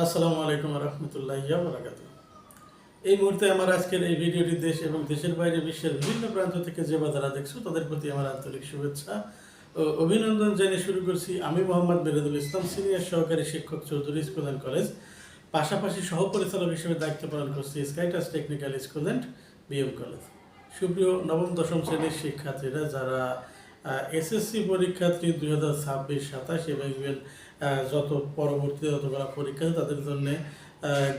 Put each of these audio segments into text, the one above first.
আসসালামু আলাইকুম রহমতুল্লাহি ওয়া বারাকাতুহু। এই মুহূর্তে আমার আজকের এই ভিডিওটি দেশ এবং দেশের বাইরে বিশ্বের বিভিন্ন প্রান্ত থেকে যে বা যারা দেখছো তাদের প্রতি আমার আন্তরিক শুভেচ্ছা ও অভিনন্দন জানিয়ে শুরু করছি। আমি মোহাম্মদ বেরেদুল ইসলাম, সিনিয়র সহকারী শিক্ষক, চৌধুরী স্কুল অ্যান্ড কলেজ, পাশাপাশি সহপরিচালক হিসেবে দায়িত্ব পালন করছি স্কাইটাস technical school and BM college. সুপ্রিয় নবম দশম শ্রেণীর শিক্ষার্থীরা যারা এসএসসি পরীক্ষার্থী 2026-27 এবং ইভেন যত পরবর্তী যতগুলো পরীক্ষা আছে তাদের জন্য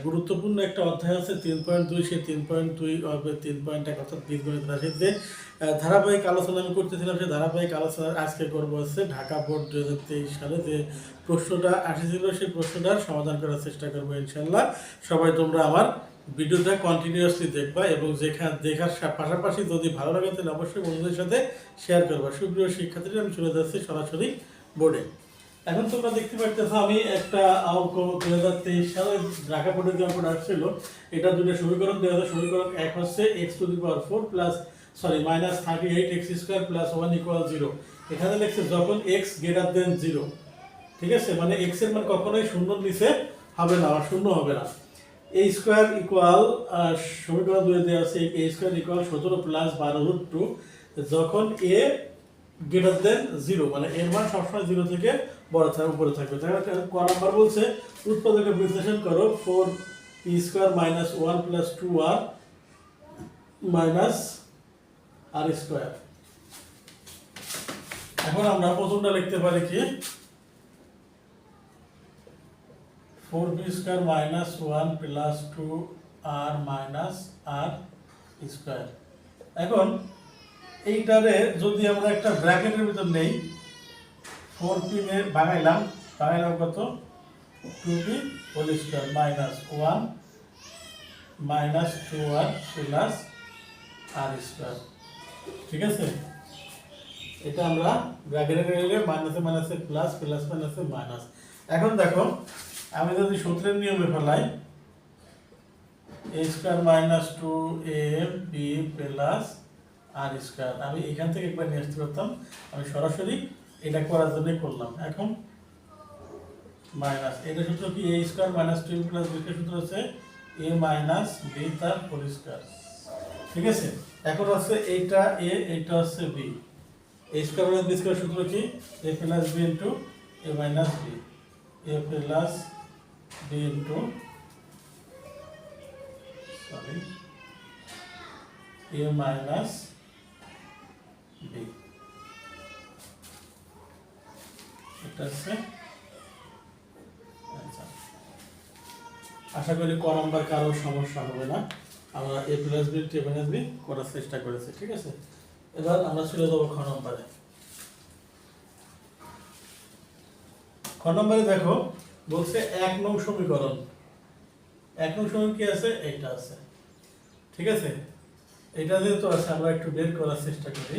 গুরুত্বপূর্ণ একটা অধ্যায় আছে 3.2, সেই 3.2 হবে 3.1 অর্থাৎ বীজগণিত রাশির যে ধারাবাহিক আলোচনা আমি করতেছিলাম, সেই ধারাবাহিক আলোচনা আজকে করবো হচ্ছে ঢাকা বোর্ড 2023 সালে যে প্রশ্নটা আসেছিল সেই প্রশ্নটার সমাধান করার চেষ্টা করবো ইনশাল্লাহ। সবাই তোমরা আমার ভিডিওটা কন্টিনিউয়াসলি দেখবা এবং দেখার পাশাপাশি যদি ভালো লাগে তাহলে অবশ্যই বন্ধুদের সাথে শেয়ার করবা। সুপ্রিয় শিক্ষার্থীরা, আমি চলে যাচ্ছি সরাসরি বোর্ডে। এখন তোমরা দেখতে পাচ্ছ আমি একটা অঙ্ক 2023 সালে ঢাকা বোর্ডের যে অঙ্কটা আসছিল, এটা দুটো সমীকরণ দেওয়া আছে। সমীকরণ এক হচ্ছে x⁴ প্লাস -38x² প্লাস 1 = 0। এখানে লিখছে যখন x > 0, ঠিক আছে, মানে x এর মান কখনোই শূন্যর নিচে হবে না, আর শূন্য হবে না। a² সমীকরণ 2 দেওয়া আছে a² = 17 প্লাস 12√2 যখন a > 0, মানে এর মান সবসময় 0 থেকে বড় থাকবে, উপরে থাকবে। তাহলে ক নাম্বার বলছে উৎপাদকের বিশ্লেষণ করো 4p² - 1 + 2r - r²। এখন আমরা প্রথমটা লিখতে পারি কি 4p² - 1 + 2r - r²। এখন এইটারে যদি আমরা একটা ব্র্যাকেটের ভিতর নেই, 4p বানাইলাম কত 2p² - 1 - 2r + r², ঠিক আছে। এটা আমরা ব্র্যাকেটে নিলে মাইনাসে মাইনাসে প্লাস, প্লাস মাইনাসে মাইনাস। এখন দেখো আমি যদি সূত্রের নিয়মে ফেলাই a² - 2ab + r², আমি এখান থেকে একবার নিয়ে আসতে পারতাম, আমি সরাসরি এটা করার জন্য করলাম। এখন মাইনাস, এটা সূত্র কি a² - 2ab + b এর সূত্র হচ্ছে a - b তার হোল স্কয়ার, ঠিক আছে। এখন হচ্ছে এইটা a, এইটা হচ্ছে b, a² - b² সূত্র কি a + b * a - b, a + b * a - b, এটা হচ্ছে আচ্ছা। আশা করি ক নাম্বার কারো সমস্যা হবে না। আমরা a + b * a - b করার চেষ্টা করেছি, ঠিক আছে। এবার আমরা চলে যাবো খ নম্বরে। খ নম্বরে দেখো বলছে 1 নং সমীকরণ। 1 নং সমীকরণ কি আছে? এইটা আছে, ঠিক আছে। এটা যেহেতু আছে আমরা একটু বের করার চেষ্টা করি।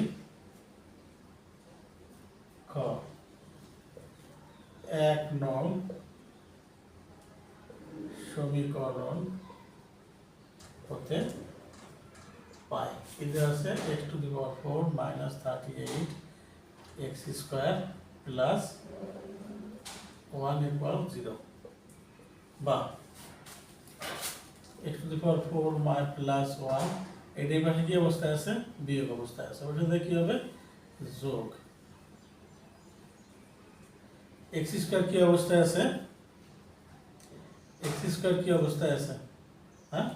খ 1 নং সমীকরণ হতে পাই এটা আছে x⁴ - 38x² প্লাস 1 = 0, বা x⁴ প্লাস 1 এটাই পাশে কি অবস্থায় আছে? বিয়োগ অবস্থায় আছে। ওটাতে কি হবে? যোগ। x² কি অবস্থায় আছে? x² কি অবস্থায় আছে? হ্যাঁ,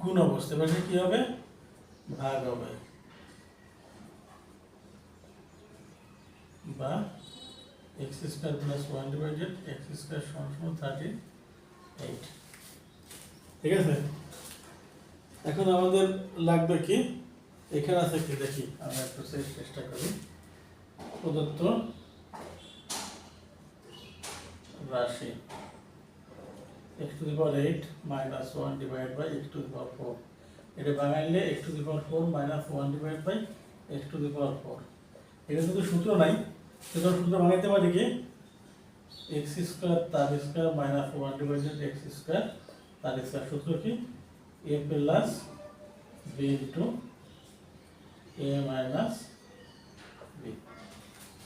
গুণ অবস্থায়। পাশে কি হবে? ভাগ হবে, বা x² + 1 / x² = 38, ঠিক আছে। এখন আমাদের লাগবে কি, এখানে আছে কি দেখি, আমরা একটু চেষ্টা করি। প্রদত্ত রাশি x⁴ - 1 / x⁴, এটা বাঙাইলে x⁴ - 1 / x⁴। এটা কিন্তু সূত্র নাই, সুতরাং সূত্র বানাইতে পারি কি x² তার স্কয়ার - 1 / x² তার স্কয়ার। সূত্র কি a + b * a - b।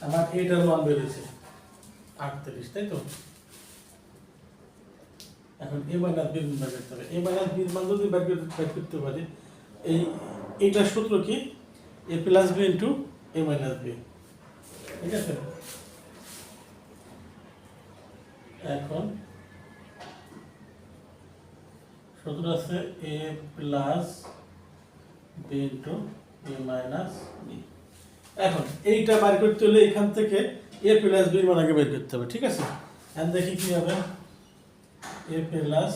আমার এটার মান বেরিয়েছে 38, তাই তো। এখন a মাইনাস b মান বের করতে হবে। a মাইনাস b মান যদি বের করতে পারি, এইটার সূত্র কি? a plus b into a minus b, ঠিক আছে? এখন সূত্র আছে a plus b into a minus b। এখন এইটা বের করতে হলে এখান থেকে a প্লাস b মান আগে বের করতে হবে, ঠিক আছে? এখন দেখি কি হবে। a প্লাস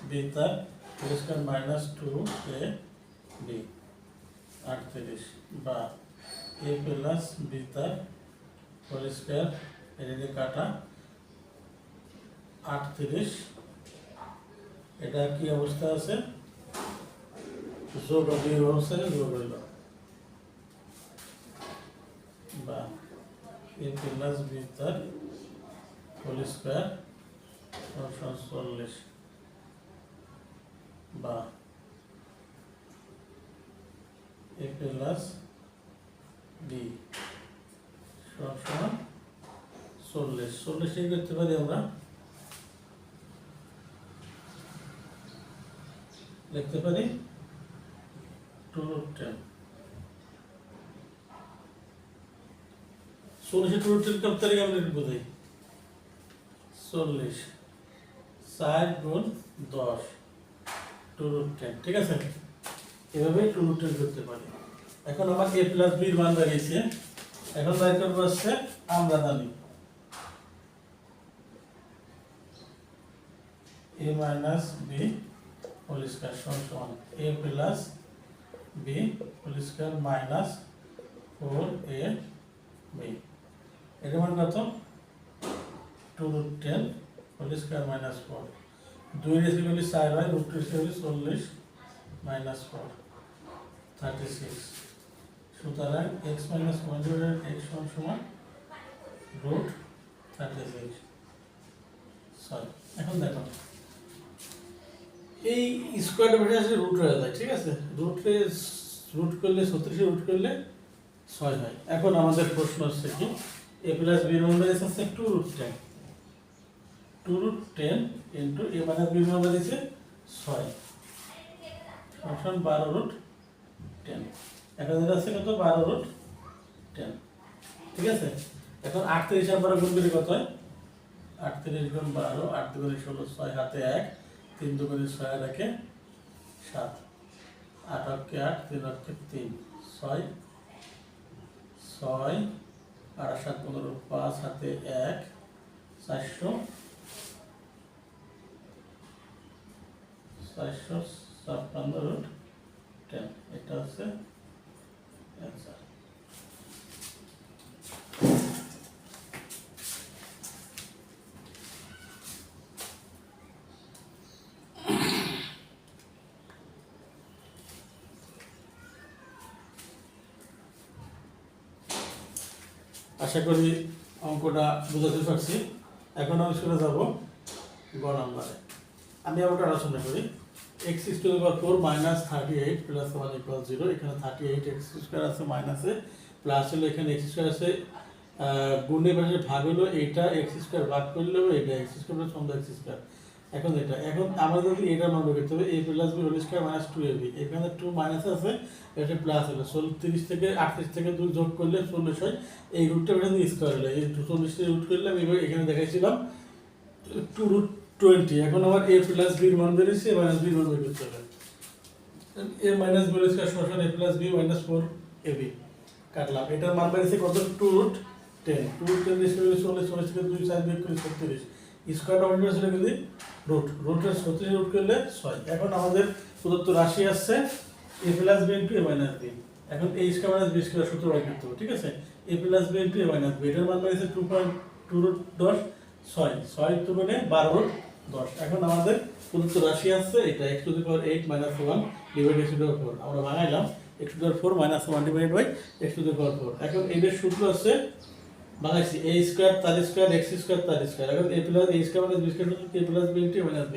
b তার whole square minus 2a b 38, বা a প্লাস b তার হোল স্কয়ার এদিকে কাটা 38, এটা কি অবস্থা আছে? যোগ অবিয়োগ অবস্থায় যোগ হইল, বা a প্লাস b তার হোল স্কয়ার 40, বা a প্লাস b সমান 40 করতে পারি আমরা, লিখতে পারি 2√10। 40 2√10 কত তারিখ আমরা বোঝাই? 40 4 গুণ 10 2√10, ঠিক আছে? এভাবে 2√10 করতে পারি। এখন আমার a প্লাস b এর মান দাঁড়িয়েছে, এখন বের করব হচ্ছে আমরা জানি a minus b whole square সমান a plus b whole square minus 4ab, এর মান কত? 2√10 হোল স্কয়ার মাইনাস 4, 2 এর স্কয়ার 4 হয়, √2 এর স্কয়ার 40 মাইনাস 4 36। সুতরাং x মাইনাস 1 x সমান √36। সরি, এখন দেখো এই স্কয়ারটা বেশি আসলে রুট হয়ে যায়, ঠিক আছে? রুট করলে 36 রুট করলে 6 হয়। এখন আমাদের প্রশ্ন হচ্ছে কি, a প্লাস b এর মান হচ্ছে 2√10, 2√10 ইনটু a মাইনাস b এর মান হচ্ছে 6 সমান 12√10। এখন এটা আছে কত? 12√10, ঠিক আছে? এখন 38 আমরা গুণ করি কত হয়? 38 গুণ 12, 8 দুগুণে 16, 6 হাতে 1, 3 দুগুণে 6 আর 1 7, 8 অক্ষে 8, 3 অক্ষে 3, 6 6 আর 7 15, 5 হাতে 1 456√10, এটা হচ্ছে অ্যান্সার। আশা করি অঙ্কটা বুঝাতে পারছি। এখন আমি চলে যাব গ নাম্বারে। আমি আবার আলোচনা করি। x is to the power 4 minus 38 plus 1 equals 0। এখানে 38 x স্কয়ার আছে মাইনাসে, প্লাস হলো এখানে x স্কয়ার আছে, গুণের পাশে ভাগ হলো এটা x স্কয়ার ভাগ করলে এটা x square plus 1 x square. এখন আমরা যদি এটা মান বের করতে হবে a plus b whole square minus 2ab, এখানে 2 মাইনাস আছে, এটা প্লাস হলো 30 থেকে 38 থেকে 2 যোগ করলে 40 হয়, এই রুটটা বের স্কয়ার হলো, এই 40 কে রুট করলে আমি এখানে দেখাইছিলাম 2√20। এখন আমার a প্লাস b এর মান বেরিয়েছে, a মাইনাস b এর মান বের করতে হবে। a minus b whole square সমান a plus b minus 4ab কাটলাম, এটার মান বেরিয়েছে কত? 2√10, 2√10 দিয়ে 40 থেকে 2 4 বিয়োগ করে 36, স্কয়ারটা হবে আসলে কি রুটের 36 রুট করলে 6। এখন আমাদের প্রদত্ত রাশি আসছে a plus b into a minus b। এখন a square minus b square সূত্র বের করতে হবে, ঠিক আছে? a plus b into a minus b, এটার মান বেরিয়েছে 2.2√10, 6 তো মানে 12√10। এখন আমাদের প্রদত্ত রাশি আসছে এটা x to the power 8 minus 1 divide x to the power 4, আমরা ভাঙাইলাম x to the power 4 minus 1 divide by x to the power 4। এখন এর সূত্র আছে বানাইছি a স্কয়ার তার স্কয়ার x স্কয়ার তার স্কয়ার। এখন a plus a square minus b square সূত্র a plus b into a minus b,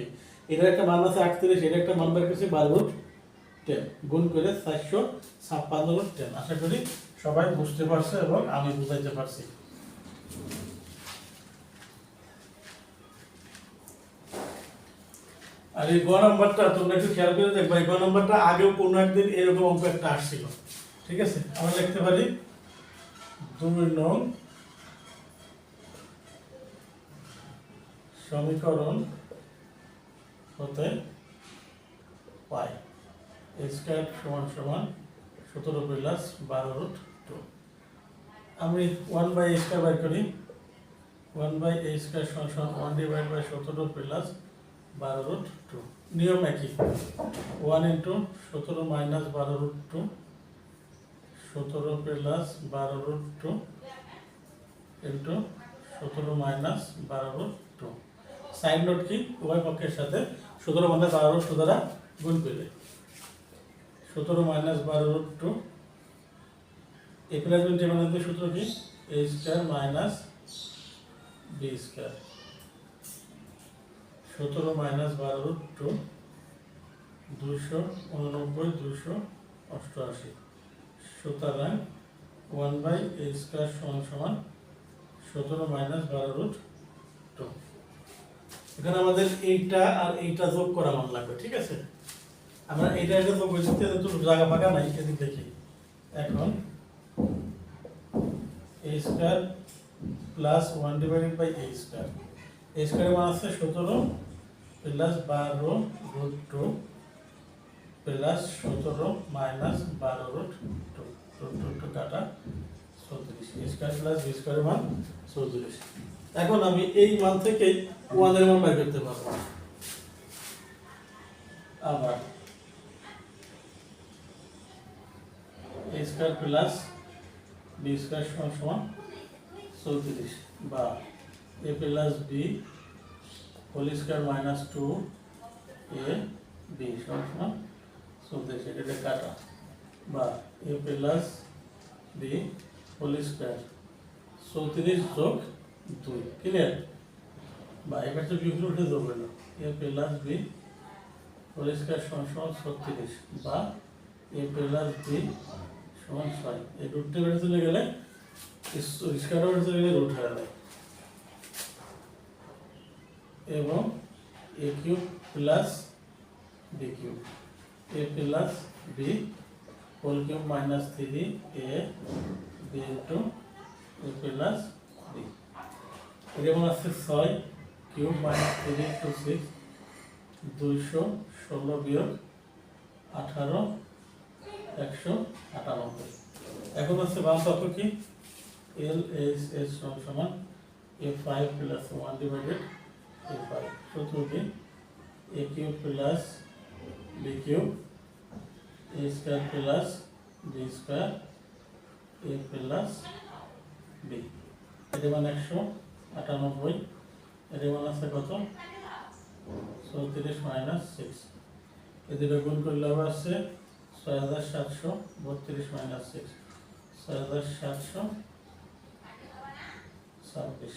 এটার একটা মান আছে 38, এর একটা মান বের করছি 12√10, গুণ করে 456√10। আশা করি সবাই বুঝতে পারছে এবং আমি বুঝাইতে পারছি। আর এই গ নাম্বারটা তোমরা একটু খেয়াল করে দেখবা, এই গ নাম্বারটা আগেও কোনো একদিন এরকম অঙ্ক একটা আসছিল। ঠিক আছে, আমরা লিখতে পারি 2 নং সমীকরণ হতে পাই a স্কয়ার সমান সমান 17 প্লাস 12√2। আমি 1/a স্কয়ার বের করি। 1/a স্কয়ার সমান সমান 1/17 প্লাস 12√2। নিয়ম একই, 1 × 17 minus 12√2, 17 plus 12√2 into 17 minus 12√2। Sign note কি, উভয় পক্ষের সাথে 17 মাইনাস 12√2 দ্বারা গুণ করলে 17 মাইনাস 12√2 a প্লাস b বানাতে সূত্র কি, a square minus b square. 17 minus 12√2 289 288। সুতরাং 1/a স্কয়ার সমান সমান 17 মাইনাস 12√2। এখানে আমাদের এইটা আর এইটা যোগ করা মান লাগবে। ঠিক আছে, আমরা এইটা এটা যোগ করতে তো জায়গা ফাঁকা নাই, এদিক দেখি। এখন a square plus 1/a square, a square মান আছে 17 প্লাস 12√2 প্লাস 17 মাইনাস 12√2 কাটা 34, a square plus b square মান 34। এখন আমি এই মান থেকে 1 এর মান বের করতে পারবো। আবার a square plus b square সমান সমান 34 বা a plus b whole square minus 2ab সমান সমান 34, এটা কাটা, বা a plus b whole square 34 যোগ 2, ক্লিয়ার? বা এবার তো বিয়োগ উঠে যোগ হলো, a plus b whole square সমান সমান 36 বা a প্লাস b সমান 6। এই রুটটা বেড়ে চলে গেলে স্কয়ার বেড়ে চলে গেলে রুট হয়ে যায়, এবং a cube plus b cube, a plus b whole cube minus 3a b into a plus b। যেমন আছে 6 কিউব মাইনাস 3 ইন্টু 6 216 বিয়োগ 18 198। এখন আছে বাম পক্ষ কি, LHS সমান a5 প্লাস 1 ডিভাইডেড a5। সূত্র কি, a cube plus b cube a square plus b square a plus b। এর মান 198, এর মান আছে কত, 34 মাইনাস 6। এদের গুণ করলে হবে আছে 6732 মাইনাস 6, 6726।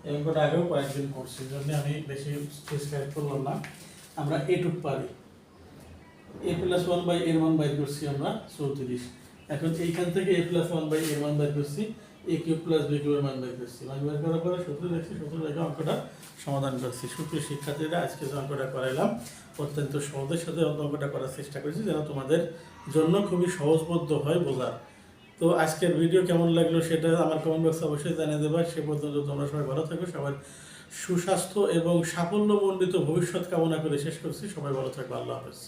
এই অঙ্কটা আগেও কয়েকদিন করছি, জন্য আমি বেশি ডিসক্রাইব করলাম না। আমরা এটুক পারি, a প্লাস 1/a এর মান বাইর করছি আমরা 34। এখন এইখান থেকে a প্লাস 1/a এর মান বাইর করছি, a কিউব প্লাস b কিউবের মান বাইর করছি। মান বের করার পরে সূত্র দেখছি, সূত্র দেখে অঙ্কটা সমাধান করছি। সুপ্রিয় শিক্ষার্থীরা, আজকে যে অঙ্কটা করাইলাম অত্যন্ত সহজের সাথে অঙ্কটা করার চেষ্টা করেছি, যেন তোমাদের জন্য খুবই সহজবোধ্য হয় বোঝার। তো আজকের ভিডিও কেমন লাগলো সেটা আমার কমেন্ট বক্সে অবশ্যই জানিয়ে দেবা। সে পর্যন্ত তোমরা সবাই ভালো থাকো, সবার সুস্বাস্থ্য এবং সাফল্যমণ্ডিত ভবিষ্যৎ কামনা করে শেষ করছি। সবাই ভালো থাকবে, আল্লাহ হাফেজ।